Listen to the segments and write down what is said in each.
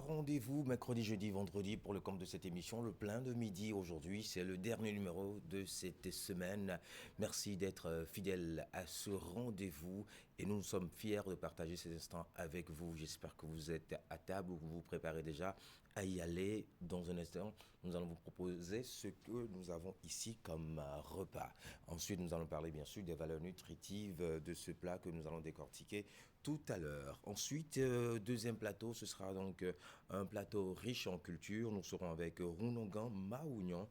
Rendez-vous mercredi, jeudi, vendredi pour le compte de cette émission, le plein de midi aujourd'hui. C'est le dernier numéro de cette semaine. Merci d'être fidèle à ce rendez-vous et nous sommes fiers de partager ces instants avec vous. J'espère que vous êtes à table ou que vous vous préparez déjà à y aller. Dans un instant, nous allons vous proposer ce que nous avons ici comme repas. Ensuite, nous allons parler bien sûr des valeurs nutritives de ce plat que nous allons décortiquer tout à l'heure. Ensuite, deuxième plateau, ce sera donc un plateau riche en culture. Nous serons avec Runongan Maounion,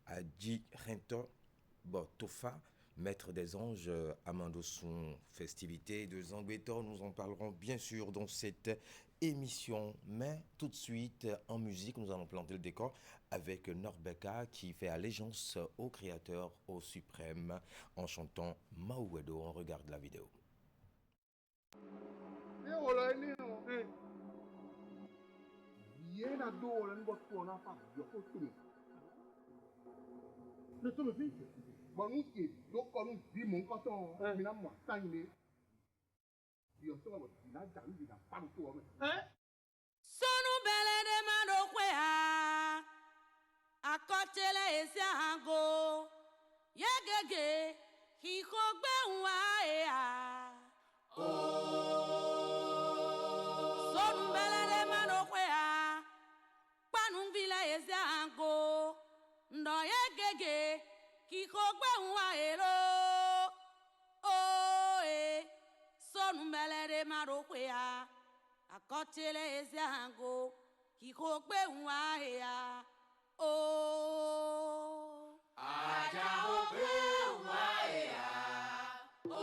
Adi Rento Botofa, maître des anges, Amando son festivité de Zangbetor. Nous en parlerons bien sûr dans cette émission. Mais tout de suite, en musique, nous allons planter le décor avec Norbeka qui fait allégeance au Créateur, au Suprême, en chantant Maouedo. On regarde la vidéo. Yena dole ngotona fa yokotume le to me fi bonu ke do konu di mon koton mina mo tanye di o so mo na jaru di na pa to o me sonu bele de mano kwea akotele esi ango yegege hiko gbe nwa e a sonu bele de mano kwea panu vila esi ango ndo yegege hiko gbe nwa e lo o e sonu bele de mano kwea akotele esi ango hiko gbe nwa e a o aja o gbe nwa e a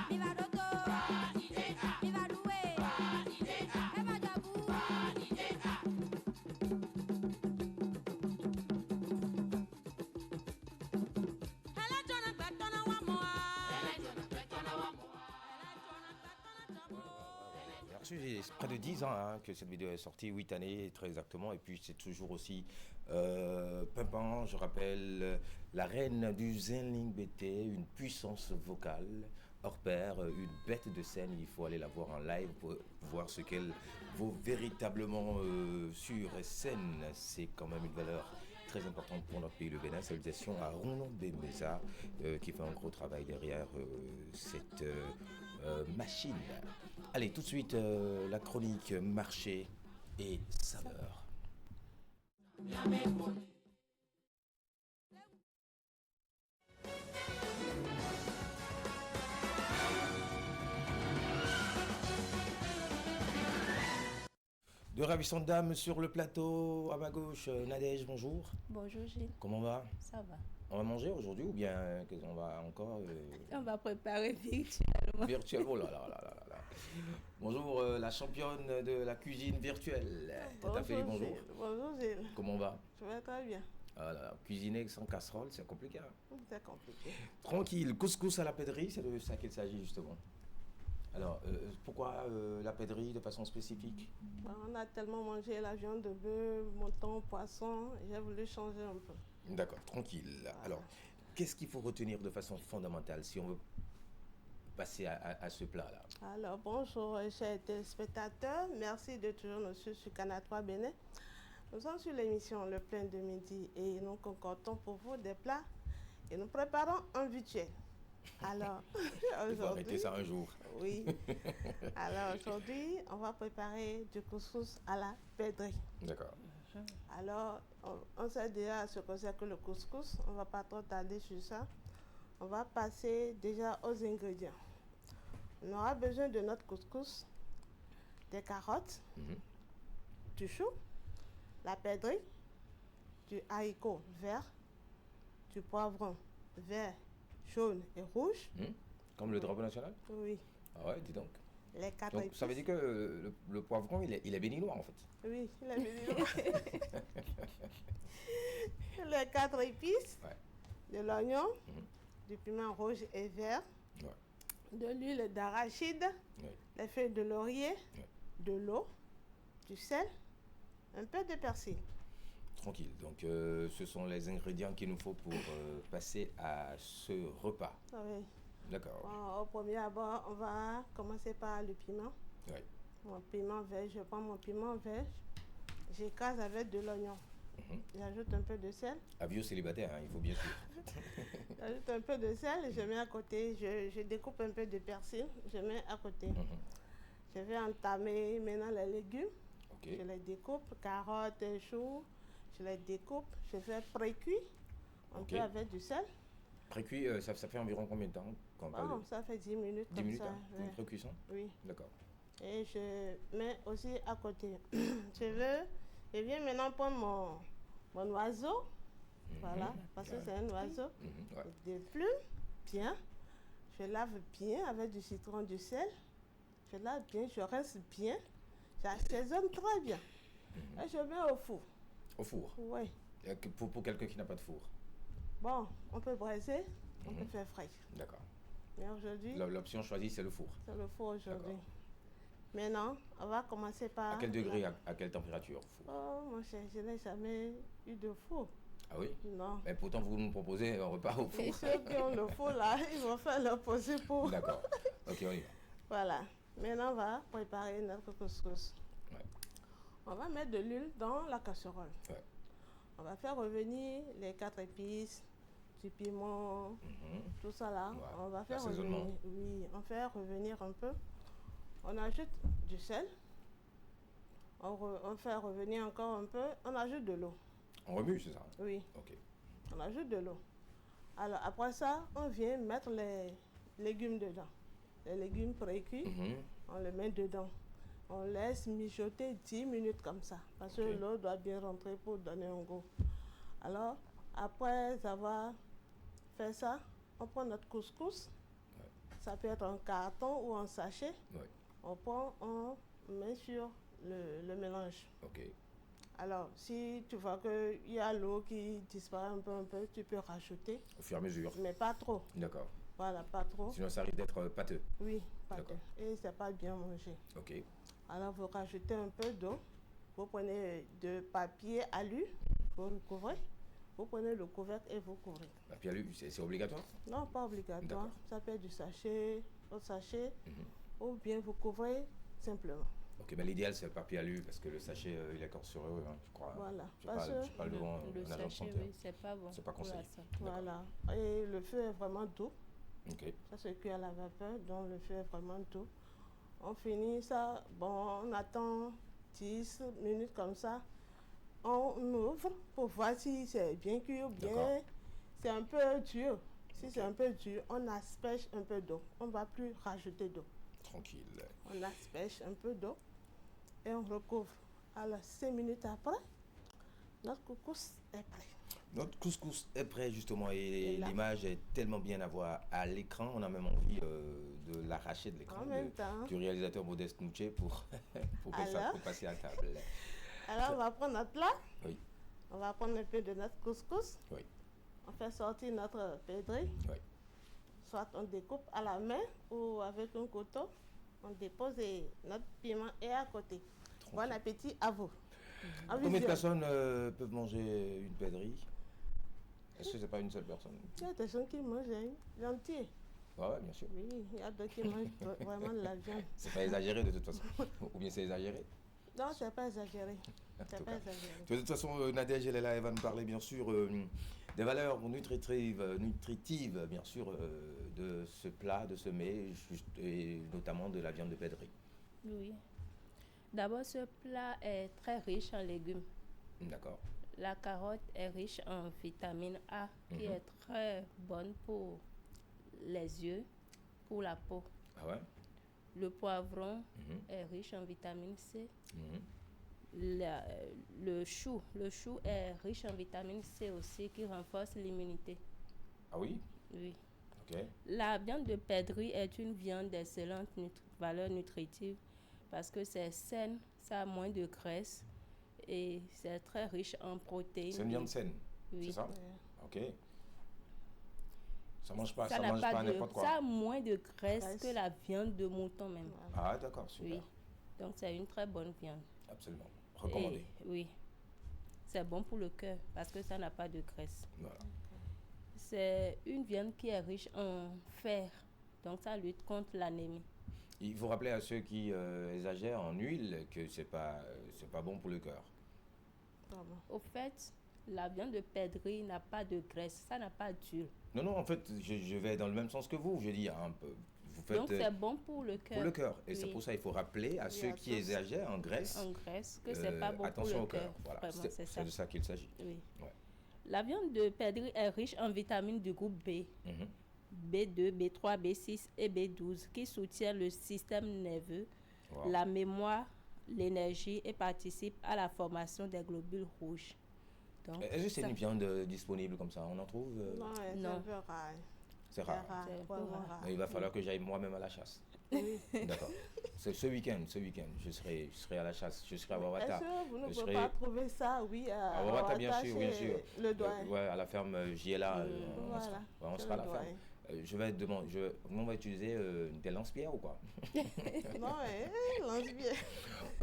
Viva Doto, Viva Doué, c'est près de 10 ans hein, que cette vidéo est sortie, 8 années très exactement, et puis c'est toujours aussi pimpant, je rappelle, la reine du Zenling BT, une puissance vocale hors pair, une bête de scène, il faut aller la voir en live pour voir ce qu'elle vaut véritablement sur scène, c'est quand même une valeur très importante pour notre pays, le Bénin. Salutations à Ronan Bemeza qui fait un gros travail derrière cette machine. Allez, tout de suite, la chronique marché et saveur. De ravissantes dames sur le plateau, à ma gauche, Nadège, bonjour. Bonjour Gilles, Comment on va? ça va. On va manger aujourd'hui ou bien on va encore On va préparer virtuellement. virtuel? Oh là là là là là. Bonjour, la championne de la cuisine virtuelle. Tata Félix, bonjour. Gilles. Bonjour Gilles. Comment on va? Je vais très bien. Ah là là, cuisiner sans casserole, c'est compliqué. Hein. C'est compliqué. Tranquille, couscous à la pèderie, c'est de ça qu'il s'agit justement. Alors, pourquoi la pèderie de façon spécifique? On a tellement mangé la viande de bœuf, mouton, poisson. J'ai voulu changer un peu. D'accord, tranquille. Alors, qu'est-ce qu'il faut retenir de façon fondamentale si on veut passer à ce plat-là? Alors, bonjour chers téléspectateurs. Merci de toujours nous suivre sur Canal 3 Bénin. Nous sommes sur l'émission Le Plein de Midi et nous concoctons pour vous des plats et nous préparons un virtuel. Alors, Il faut arrêter ça un jour. Oui. Alors, aujourd'hui, on va préparer du couscous à la pèderie. D'accord. Alors, on sait déjà ce que c'est que le couscous. On ne va pas trop tarder sur ça. On va passer déjà aux ingrédients. On aura besoin de notre couscous, des carottes, du chou, la pèderie, du haricot vert, du poivron vert, jaune et rouge. Comme le drapeau national? Oui. Ah ouais, dis donc. Les quatre Donc épices. ça veut dire que le poivron, il est béninois en fait. Oui, il a mis les quatre épices, Ouais. de l'oignon, du piment rouge et vert, Ouais. de l'huile d'arachide, Ouais. les feuilles de laurier, Ouais. de l'eau, du sel, un peu de persil. Tranquille. Donc ce sont les ingrédients qu'il nous faut pour passer à ce repas. Oui. D'accord. Bon, au premier abord, on va commencer par le piment. Oui. Mon piment vert, je prends mon piment vert, j'écrase avec de l'oignon. J'ajoute un peu de sel. Avis célibataire, hein, il faut bien sûr. J'ajoute un peu de sel, je mets à côté, je découpe un peu de persil, je mets à côté. Je vais entamer maintenant les légumes. Ok. Je les découpe, carottes et choux, je les découpe, je fais pré-cuit, un Ok. peu avec du sel. Précuit, ça fait environ combien de temps quand on parle Bon, de ça fait 10 minutes 10 comme minutes ça. hein, pour une Ouais. précuisson? Oui. D'accord. Et je mets aussi à côté. Je viens maintenant prendre mon oiseau. Voilà, parce que c'est un oiseau. Ouais. Des plumes, bien. Je lave bien avec du citron, du sel. Je lave bien, je rince bien. J'assaisonne très bien. Et je mets au four. Au four. Oui. Pour quelqu'un qui n'a pas de four. Bon, on peut braiser, on peut faire frais. D'accord. Mais aujourd'hui, L'option choisie, c'est le four. c'est le four aujourd'hui. D'accord. Maintenant, on va commencer par... À quel degré, à quelle température four? Oh, mon cher, je n'ai jamais eu de four. Ah oui? Non. Mais pourtant, vous nous proposez un repas au Et four. ceux qui ont le four là, ils vont faire leur posé pour. D'accord. Ok, on y va. Voilà. Maintenant, on va préparer notre couscous. Ouais. On va mettre de l'huile dans la casserole. Ouais. On va faire revenir les quatre épices, du piment, tout ça là. Ouais. On va faire L'assaisonnement. revenir. Oui, on fait revenir un peu. On ajoute du sel. On fait revenir encore un peu. On ajoute de l'eau. On remue, c'est ça? Oui. Ok. On ajoute de l'eau. Alors après ça, on vient mettre les légumes dedans. Les légumes précuits, on les met dedans. On laisse mijoter 10 minutes comme ça. Parce que Ok. l'eau doit bien rentrer pour donner un goût. Alors, après avoir fait ça, on prend notre couscous. Ouais. Ça peut être en carton ou en sachet. Ouais. On prend, on met sur le mélange. Ok. Alors, si tu vois qu'il y a l'eau qui disparaît un peu, tu peux rajouter, Au fur et à mesure. mais pas trop. D'accord. Voilà, pas trop. Sinon, ça risque d'être pâteux. Oui, pas trop. D'accord. Et c'est pas bien mangé. Ok. Alors, vous rajoutez un peu d'eau. Vous prenez de papier alu, vous recouvrez. Vous prenez le couvercle et vous couvrez. Papier alu, c'est obligatoire? Non, pas obligatoire. D'accord. Ça peut être du sachet, autre sachet, ou bien vous couvrez simplement. Ok, mais l'idéal c'est le papier alu parce que le sachet il est corsureux, hein, je crois. Voilà. Je Parce sais que pas devant Le un agent de sachet, santé. oui, c'est pas bon. C'est pas pour la conseillé. santé. Voilà. Et le feu est vraiment doux. Ok. Ça se cuit à la vapeur, donc le feu est vraiment doux. On finit ça, bon, on attend 10 minutes comme ça. On ouvre pour voir si c'est bien cuit ou bien D'accord. c'est un peu dur. Si c'est un peu dur, on asperge un peu d'eau. On ne va plus rajouter d'eau. Tranquille. On asperge un peu d'eau et on recouvre. Alors, 5 minutes après, notre couscous est prêt. Notre couscous est prêt justement et là. l'image est tellement bien à voir à l'écran. On a même envie de l'arracher de l'écran En même temps. du réalisateur Modeste Mouché pour Alors? passer à table. Alors, on va prendre notre plat. Oui, On va prendre un peu de notre couscous. oui, On fait sortir notre pédri. oui. Soit on découpe à la main ou avec un couteau. On dépose notre piment et à côté. Bon appétit à vous. En Combien de vision. personnes peuvent manger une pèderie? Est-ce que c'est pas une seule personne? Il y a des gens qui mangent l'entier. Ah ouais, bien sûr. Oui, il y a d'autres qui mangent vraiment de la viande. C'est pas exagéré de toute façon. Ou bien c'est exagéré? Non, c'est pas exagéré. En C'est tout pas cas. exagéré. De toute façon, Nadège, elle est là, elle va nous parler bien sûr des valeurs nutritives bien sûr, de ce plat, de ce mets, et notamment de la viande de pèderie. Oui. D'abord, ce plat est très riche en légumes. D'accord. La carotte est riche en vitamine A, qui est très bonne pour les yeux, pour la peau. Ah ouais? Le poivron Mhm. est riche en vitamine C. Mhm. Le chou est riche en vitamine C aussi, qui renforce l'immunité. Ah oui? Oui. Ok. La viande de pèderie est une viande d'excellente valeur nutritive parce que c'est saine, ça a moins de graisse et c'est très riche en protéines. C'est une viande saine, Oui. c'est ça? Ok. Ça mange pas, Ça ça n'a mange pas pas de, n'importe ça quoi. a moins de graisse Graisse. que la viande de mouton même. Ah d'accord, super. Oui. Donc c'est une très bonne viande. Absolument. Recommandé. Et, oui. C'est bon pour le cœur parce que ça n'a pas de graisse. Voilà. C'est une viande qui est riche en fer. Donc ça lutte contre l'anémie. Il faut rappeler à ceux qui exagèrent en huile que c'est pas bon pour le cœur. Pardon. Au fait, la viande de pèderie n'a pas de graisse, ça n'a pas d'huile. Non, non, en fait, je vais dans le même sens que vous. Je dis un peu. Vous faites Donc c'est bon pour le cœur. pour le cœur. Et c'est Oui. pour ça qu'il faut rappeler à ceux qui attention. exagèrent en graisse. En graisse, que c'est pas bon pour attention le au cœur. cœur. Voilà, Vraiment, c'est ça. c'est de ça qu'il s'agit. Oui. Ouais. La viande de pèderie est riche en vitamines du groupe B, Mhm. B2, B3, B6 et B12 qui soutiennent le système nerveux, Wow. la mémoire, l'énergie et participent à la formation des globules rouges. Donc, Est-ce que c'est ça- une viande disponible comme ça? On en trouve Non, c'est Non. un peu rare. C'est rare. C'est un peu vraiment rare. rare. Il va falloir que j'aille moi-même à la chasse. Oui. D'accord. C'est ce week-end, je serai à la chasse. Je serai à Wawata. Est-ce que vous ne Je pouvez serai- pas trouver ça, oui, À Wawata, bien sûr, bien chez sûr. le doyen. Ouais, à la ferme Giela. On Voilà, sera, on chez sera à le la ferme. doyen. Je vais demander, on va utiliser des lance-pierres ou quoi? Non, lance-bien.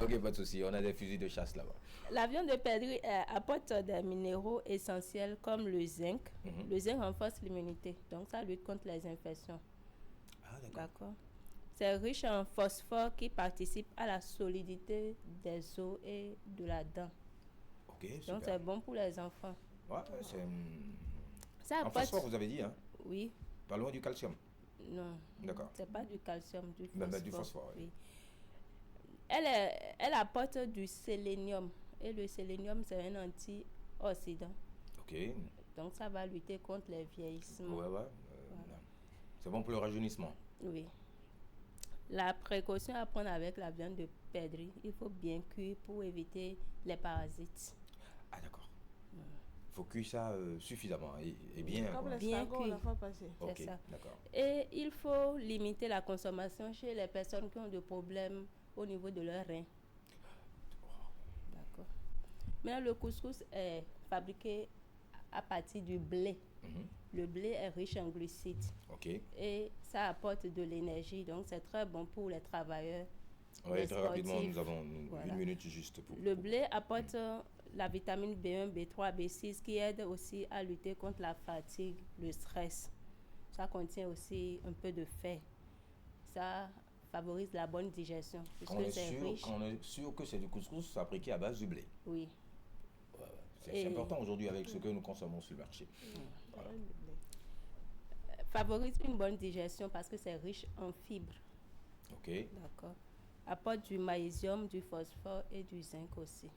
Ok, pas de souci. On a des fusils de chasse là-bas. La viande de pèderie apporte des minéraux essentiels comme le zinc. Mhm. Le zinc renforce l'immunité, donc ça lutte contre les infections. Ah, d'accord. D'accord. C'est riche en phosphore qui participe à la solidité des os et de la dent. Ok, Donc super. c'est bon pour les enfants. Ouais, c'est Ça en apporte... phosphore, vous avez dit, hein? Oui, Pas loin du calcium. non. D'accord. C'est pas du calcium, du Ben, phosphore. du phosphore, oui. Oui. Elle apporte du sélénium. Et le sélénium, c'est un antioxydant. Ok. Donc ça va lutter contre les vieillissements. Ouais, ouais. C'est bon pour le rajeunissement. Oui. La précaution à prendre avec la viande de pèderie, il faut bien cuire pour éviter les parasites. Ah, d'accord. Il faut cuire ça suffisamment et bien. Comme quoi. les Bien sagots cuit. la fois passée. Ok, c'est ça. d'accord. Et il faut limiter la consommation chez les personnes qui ont des problèmes au niveau de leurs reins. D'accord. Maintenant, le couscous est fabriqué à partir du blé. Mhm. Le blé est riche en glucides Ok. et ça apporte de l'énergie. Donc, c'est très bon pour les travailleurs Oui, les très rapidement, sportifs. nous avons Voilà. une minute juste pour... Le blé apporte la vitamine B1, B3, B6 qui aide aussi à lutter contre la fatigue, le stress. Ça contient aussi un peu de fer. Ça favorise la bonne digestion Quand puisque c'est riche. on est sûr que c'est du couscous fabriqué à base du blé. Oui. C'est Et- important aujourd'hui avec ce que nous consommons sur le marché. Voilà. Favorise une bonne digestion parce que c'est riche en fibres. Ok. D'accord. Apporte du magnésium, du phosphore et du zinc aussi.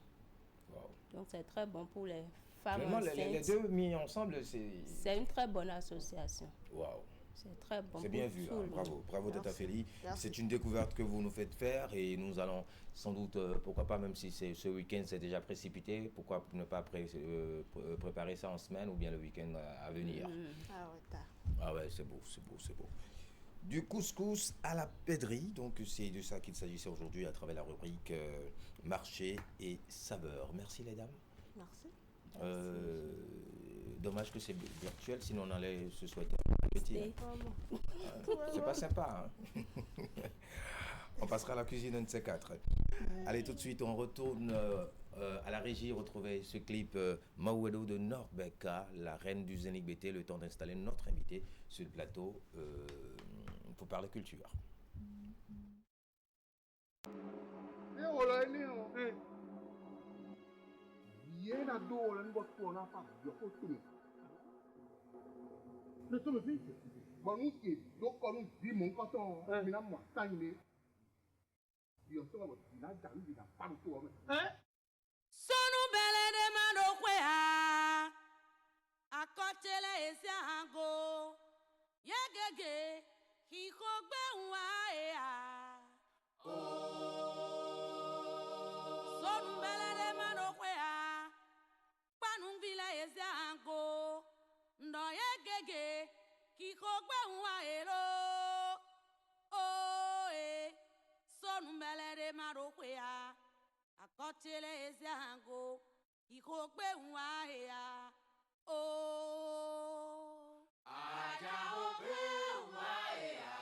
Wow. Donc c'est très bon pour les femmes Vraiment, enceintes. les deux mis ensemble, c'est... C'est une très bonne association. Waouh. C'est très bon. C'est pour bien vu, tout hein. le monde. Bravo, bravo Tata Merci. Félie. Merci. C'est une découverte que vous nous faites faire et nous allons sans doute, pourquoi pas, même si c'est ce week-end c'est déjà précipité, pourquoi ne pas préparer ça en semaine ou bien le week-end à venir. Ah ouais, tard. Ah ouais, c'est beau, c'est beau, c'est beau. Du couscous à la pèderie, donc c'est de ça qu'il s'agissait aujourd'hui à travers la rubrique marché et saveur. Merci les dames. Merci. Dommage que c'est virtuel, sinon on allait se souhaiter un appétit. Et C'est pas sympa. Hein. On passera à la cuisine un de ces quatre. Allez, tout de suite, on retourne à la régie, retrouver ce clip Maouedo de Norbeka, la reine du Zénith BT, le temps d'installer notre invité sur le plateau pour parler culture. Eh, voilà, il est, hein. Rien à dos, là, nous va tourner à part. Il faut tout. Le tout me fait. Bon, nous, donc, quand nous disons mon canton, mais moi, ça, il est. Il y a ça, il a déjà eu, il a pas de tout. Sonu bele de mando kwea akotele esiango yegege kiko gbe nwa ea Sonu bele de mando kwea panu vile esiango ndo yegege kiko gbe nwa ero o e Sonu bele de mando kwea akọtele eziango ikokpe nwa ya o aja okpe nwa ya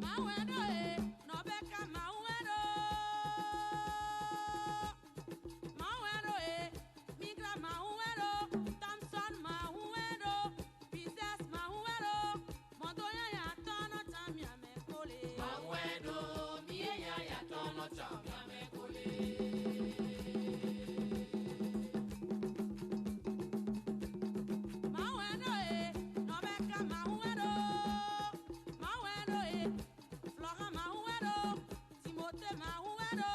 Mawendo e nobeka mawendo Mawendo e migra mawendo Thompson mawendo Pizes mawendo Montoya ya tono tamia mekole Mawendo mienya ya tono tamia mekole Mawendo e nobeka mawendo Mawendo e Flora mawendo Timothée mawendo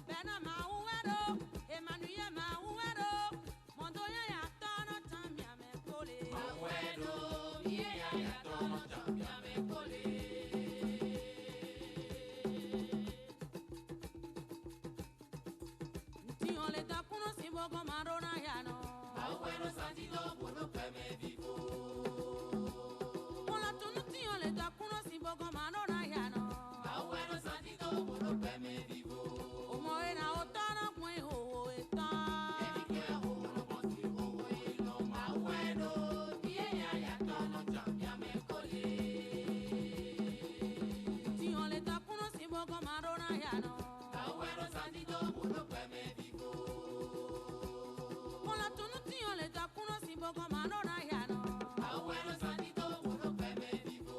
Bena mawendo Emmanuel mawendo Montoya ya tono tamia mekole Mawendo mienya ya tono tamia mekole Ntion le ta kuno simbogo marona yano Mawendo santido bolo peme vivo Mola tunu ntion le ta kuno simbogo marona yano Mawendo santido bolo peme vivo Omo ena otana kwen ho etan Ebike ho no konti ho eno Mawendo mienya ya tono tamia mekole Ntion le ta kuno simbogo marona yano Mawendo santido bolo peme vivo Mola tunu ntion le ta kuno simbogo marona yano Mawendo santido bolo peme vivo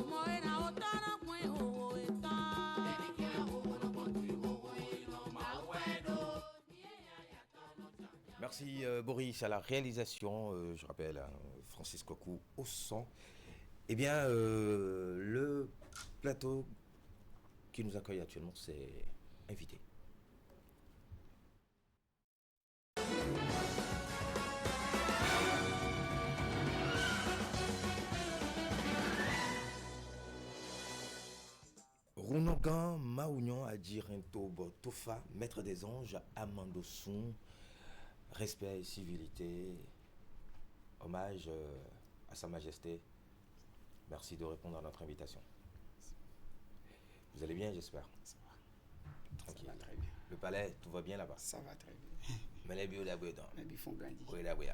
Omo ena otana kwen ho etan Ebike ho no konti ho eno Mawendo mienya ya tono tamia Merci Boris à la réalisation, je rappelle, hein, Francis Cocou au son. Eh bien, le plateau qui nous accueille actuellement, c'est invité. Rounogan Maounion Adjirinto Tofa, maître des anges, Amandosun, respect et civilité, hommage à Sa Majesté. Merci de répondre à notre invitation. Vous allez bien, j'espère. Tranquille. Ça va très bien. Le palais, tout va bien là-bas. Ça va très bien. Mais les bio d'abord. Mais ils font grandir. Oui, d'abord.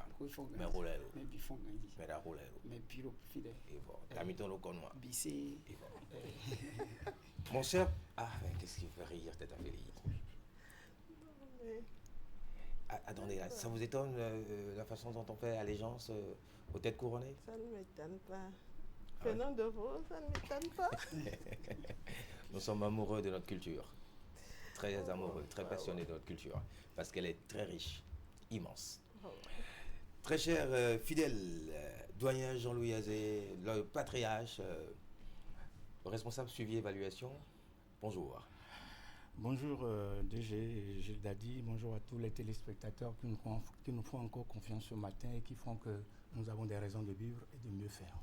Mais roulez. Mais ils font grandir. Mais la roulez. Mais pire fidèle. Et voilà. T'as mis ton eau comme moi. Bissé. Et voilà. Mon cher. Ah, mais qu'est-ce qui fait rire cette affaire? Attendez, là, ça vous étonne la façon dont on fait allégeance aux têtes couronnées? Ça ne m'étonne pas. Venant de vous, ça ne m'étonne pas. Nous sommes amoureux de notre culture. Très amoureux, très passionnés de notre culture. Parce qu'elle est très riche, immense. Très cher, fidèle doyen Jean-Louis Azé, le patriarche, le responsable suivi évaluation. Bonjour. Bonjour DG Gilles Dadi, bonjour à tous les téléspectateurs qui nous font encore confiance ce matin et qui font que nous avons des raisons de vivre et de mieux faire.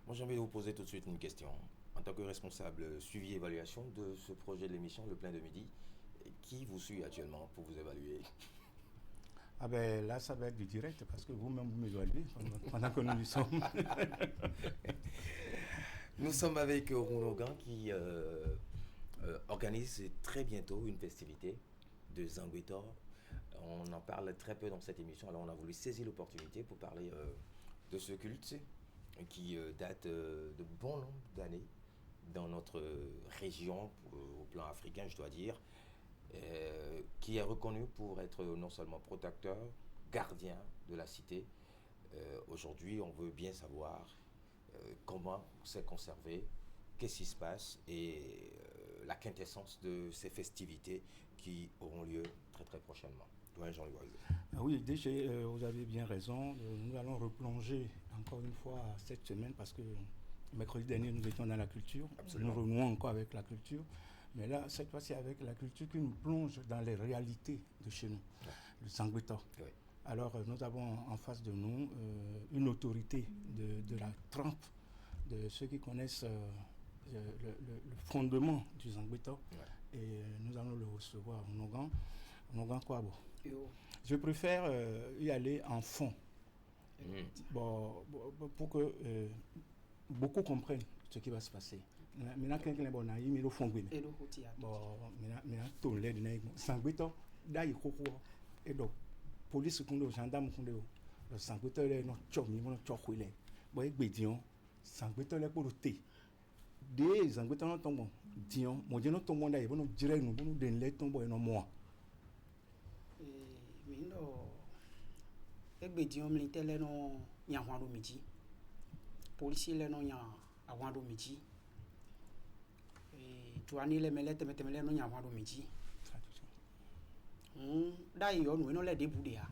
Moi j'ai envie de vous poser tout de suite une question. En tant que responsable suivi évaluation de ce projet de l'émission Le Plein de Midi, qui vous suit actuellement pour vous évaluer? Ah ben là ça va être du direct parce que vous-même vous m'évaluez pendant que nous y sommes. Nous sommes avec Rounogan qui organise très bientôt une festivité de Zangwetor. On en parle très peu dans cette émission, alors on a voulu saisir l'opportunité pour parler de ce culte qui date de bon nombre d'années dans notre région, au plan africain je dois dire, qui est reconnu pour être non seulement protecteur, gardien de la cité. Aujourd'hui on veut bien savoir comment c'est conservé, qu'est-ce qui se passe et la quintessence de ces festivités qui auront lieu très très prochainement. Doyen Jean-Louis. Oui, DG, vous avez bien raison. Nous allons replonger encore une fois cette semaine parce que mercredi dernier nous étions dans la culture. Absolument. Nous renouons encore avec la culture. Mais là, cette fois-ci avec la culture qui nous plonge dans les réalités de chez nous, le Zangwetor. Oui. Alors nous avons en face de nous une autorité de la trempe, de ceux qui connaissent le fondement du Zangwetor. Ouais. Et nous allons le recevoir Nogan Kwabo. Je préfère y aller en fond. Bon, pour que beaucoup comprennent ce qui va se passer. Maintenant, quelqu'un est bon, il est au fond. Bon, maintenant, tout le monde est Zangwetor, d'ailleurs, et donc, police, gendarme, le Zangwetor est non chomi, non choqué. Bon, et bédion, Zangwetor est pour le thé. Des Zangwetor non tombent, dion, mon Dieu non tombe d'ailleurs, bon, dirait nous, bon, nous donner tombe et non moi. Egbedio militaire le no nyahwando midi policier le no nyahwando midi tuani le mele temetele no nyahwando midi dai yo no le debudia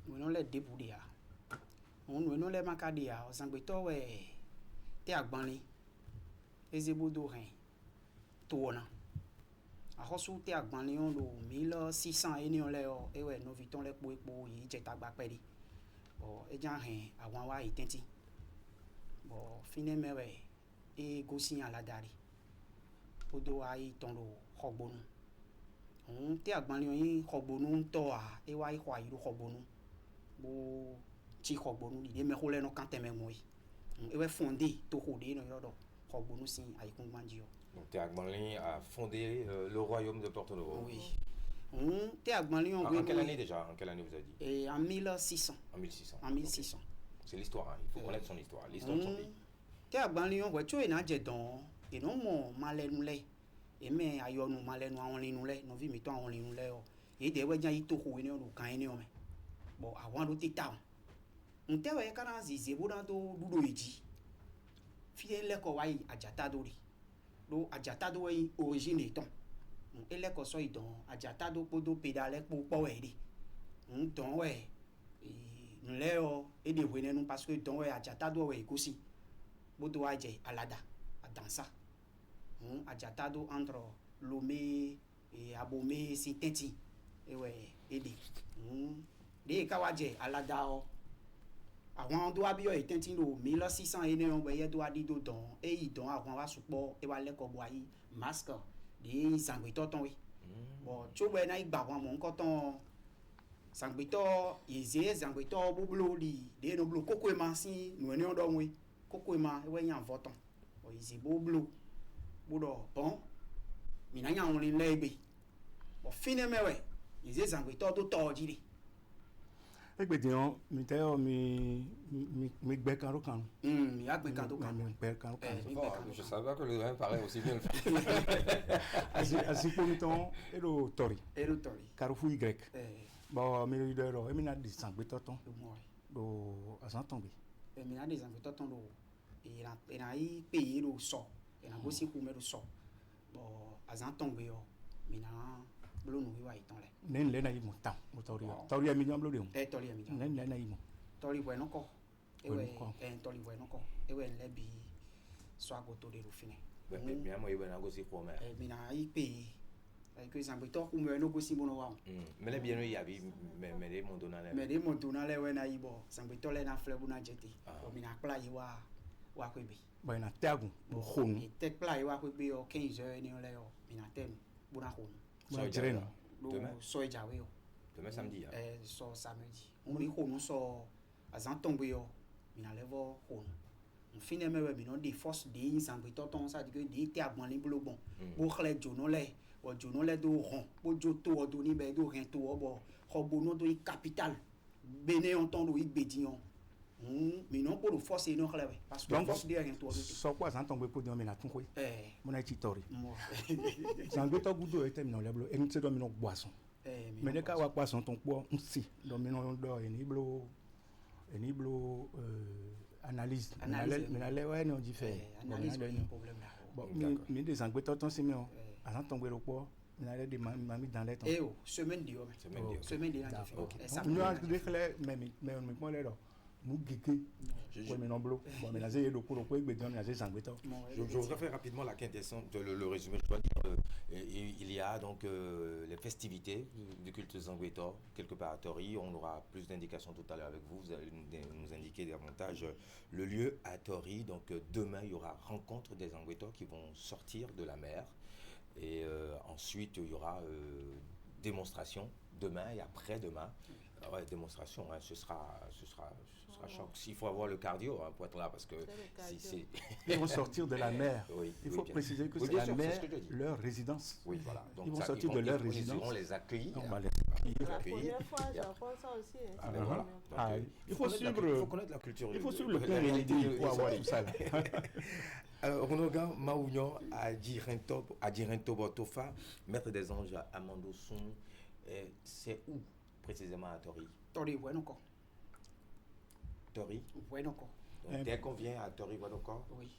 no le debudia no le makadia o Zangwetor we te agbanli ezebodo hen tona ahosu te agbanli on lo 1600 eni on le o ewe no viton le po yi jeta gba pedi bo ejan hen awon wa itenti bo fine mewe e gosi aladari odo ai ton lo khogbonu te agbanli yin khogbonu to a e wa ihwa yi khogbonu bo ti khogbonu li me khole no kanteme moi ewe fondé to khode no yodo khogbonu sin aikun manjio. Donc Théagbanli a fondé le royaume de Porto Novo. Oui. Théagbanli en quelle année déjà? En quelle année vous avez dit? Et en 1600. En 1600. En 1600. Okay. C'est l'histoire, hein. Il faut connaître son histoire. L'histoire de son pays. Théagbanli on voit tu na jedon et non mo malenu le. Et mais ayonu malenu awon lenu le, no vi mi to awon lenu le o. E de we jan yi to ko ni o kan ni o me. Bon awon do tita. Nte we kana zizebo dan to dudo eji. Fi le ko wa yi ajata dori. Do ajatado yi origine ton ele ko so idon ajatado podo pedale po we don we nle o e de we nenu parce que don we ajatado we ikosi bodo aje alada adansa ajatado entre Lomé et Abomey Sitenti e we ede de ka waje alada o àwọn do abiyo itenti lo 1600 ene on be ye do adido don e idon àwọn wa supo e wa leko bo ayi masque de Zangwetor ton we bo chobe na igba wọn mo nkan ton Zangwetor yeze Zangwetor bublo li de no blo koko e ma si no eni odo we koko e ma e we yan voton o yeze bublo bodo bon mina yan won le egbe finalement ouais ils ont zangbeto to tordili Egbedion, mi gbe kan ro kan. mi agbe kan to kan Mi gbe kan ro kan. Je savais pas que le vin paraît aussi bien le faire. Asipo mi ton ero tori. ero tori Karufu Y. Bon, mi ri dero, e mi na di sangbe toton. moi Do asan tombe. mi na des zangbeto ton do et na i payer do so et na go si ku me do so bon azan tombe yo mi na blo no wi wa iton le Nen le na yi mo tam, mo tori. Tori mi jam lo de. tori mi Nen le na yi mo. tori bueno ko Bueno ko. tori bueno ko ewe le bi so agoto de do fine Bien moi ben aussi pour moi. mi na i payer que zangbeto ku me no go si bono wa Mais les bien il y avait mais les mon donner. mais de mo to na le we na ibo zangbeto le na fle bu na jeti o mi na kla yi wa ko bi Bon, na tagu, mo khonu. mi te kla yi wa ko bi o 15 heures ni o le yo mi na tem bu na khonu Mo jere no. Demain? so jawe yo Demain samedi. so samedi on mi khonu so azan tombe yo mi na levo khonu on finit même mi no de force de zangbeto ton ça dit que de te agbon li blo bon bo khle jono le o jono le do ron bo joto o do ni be do ren to o bo khobono do capital bene on ton do igbedion mi non pour force non khle parce que Donc, force de ren to o so kwa asan tombe po di mi na tun ko. Mo na ti tori. mo Sangbe to gudo e tem no le blo. E nse do mi no boisson. Mais ne ka wa poisson ton po nsi do mi no do eni blo analyse. Mi na le wa ni on di fait. analyse le problème là Bon, mi de sangbe to ton si mi o. Asan tombe ro po. Mi na le de mami dans les temps. semaine de semaine de na fait ça Nous a de clair mais mo le do. Nous geke. Je me nomblo. Bon, mais na ze do ko egbe don na ze sangbe to. Je voudrais faire rapidement la quintessence, le résumé. Je dois dire, il y a donc les festivités du culte Zangbeto, quelque part à Tori. On aura plus d'indications tout à l'heure avec vous. Vous allez nous indiquer davantage le lieu à Tori. Donc demain, il y aura rencontre des Zangbeto qui vont sortir de la mer. Et ensuite, il y aura démonstration demain et après-demain. Ouais, démonstration, hein, ce sera choc. S'il faut avoir le cardio pour être là, parce que ils vont sortir de la mer. Oui, il faut préciser que c'est la mer, leur résidence. Oui, voilà. Donc ils vont sortir de leur résidence. On les accueille. La première fois, j'apprends ça aussi. Voilà. Il faut connaître la culture. Il faut suivre le plan réalité pour avoir tout ça. Alors, Ronogan Maounion à Dirento Botofa, maître des anges à Mandoson, c'est où précisément à Tori? Tori Wenoko. Tori Wenoko. Donc, dès qu'on vient à Tori Wenoko, oui.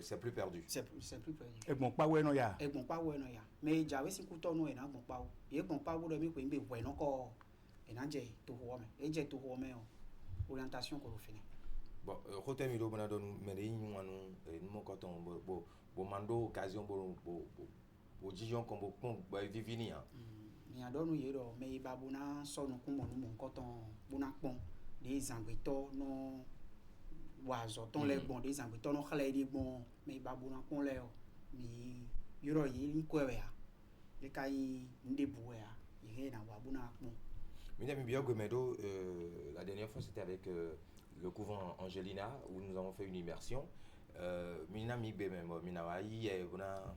C'est plus perdu. C'est plus perdu. Et bon, pas ouais non ya. Et bon pas ouais non ya. Mais j'avais si couteau non et na bon pas. Et bon pas vous de mi ko imbe Wenoko. Et na je to ho me. Et je to ho me orientation ko fini. Bon, hotel milo bana don mele ni wanu mo koton bo mando occasion bo jijon comme bo pon ba vivini hein. Ni adonu yero me babuna so no kun mo koton buna pon des zangbeto no wazo ton le bon des zangbeto no khale di bon me babuna kon le mi yoro yi ni ko ya le kai ndebu ya yi na wabuna pon. Mesdames et messieurs, la dernière fois c'était avec le couvent Angelina où nous avons fait une immersion. Mina mi be même mina wa yi e bona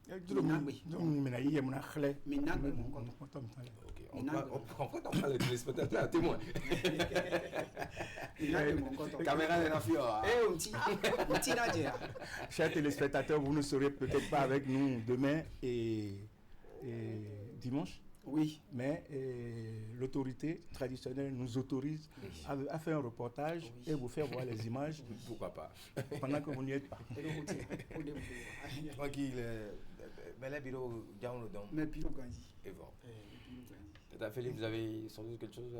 on parle de téléspectateurs témoins. Caméra de la fiora. Chers téléspectateurs, vous ne serez peut-être pas avec nous demain et dimanche. Oui. Mais l'autorité traditionnelle nous autorise à faire un reportage et vous faire voir les images. Pourquoi pas? Pendant que vous n'y êtes pas. Tranquille. Mais là, bureau, gagne le don. Mais bureau gagne. Et bon. Tata Philippe, vous avez sans doute quelque chose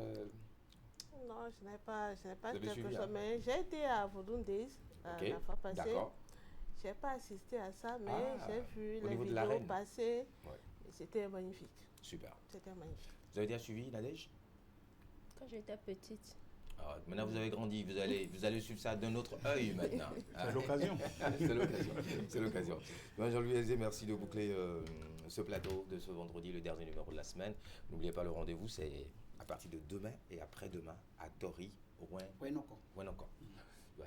Non, je n'ai pas quelque chose. Mais j'ai été à Vodun Days la fois passée. D'accord. Je n'ai pas assisté à ça, mais j'ai vu les vidéos passer. C'était magnifique. Super. C'était magnifique. Vous avez déjà suivi Nadège? Quand j'étais petite. Ah, maintenant vous avez grandi, vous allez suivre ça d'un autre œil maintenant. C'est l'occasion. C'est l'occasion. Jean-Louis Aizé, merci de boucler ce plateau de ce vendredi, le dernier numéro de la semaine. N'oubliez pas le rendez-vous, c'est à partir de demain et après-demain à Tori, au Wenoko. Ouais.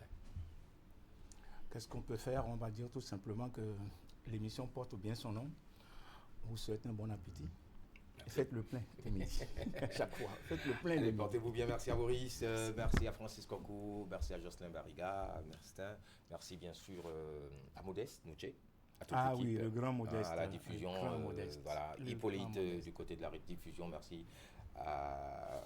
Qu'est-ce qu'on peut faire? On va dire tout simplement que l'émission porte bien son nom. vous souhaite un bon appétit. Et faites le plein de midi. À chaque fois. Faites le plein de Allez, midi. portez-vous bien. Merci à Maurice, merci à Francis Coco, merci à Jocelyn Barriga, merci bien sûr à Modeste Nouché, à toute Ah l'équipe, oui, le grand Modeste. à la le diffusion, grand Modeste, voilà, le Hippolyte grand Modeste. du côté de la diffusion, merci à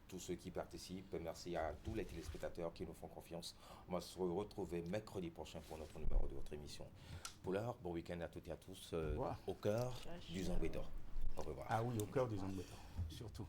tous ceux qui participent, merci à tous les téléspectateurs qui nous font confiance. On va se retrouver mercredi prochain pour notre numéro de votre émission. Pour l'heure, bon week-end à toutes et à tous, au cœur du Zambédor. Au revoir. Ah oui, au cœur des Angleterre, surtout.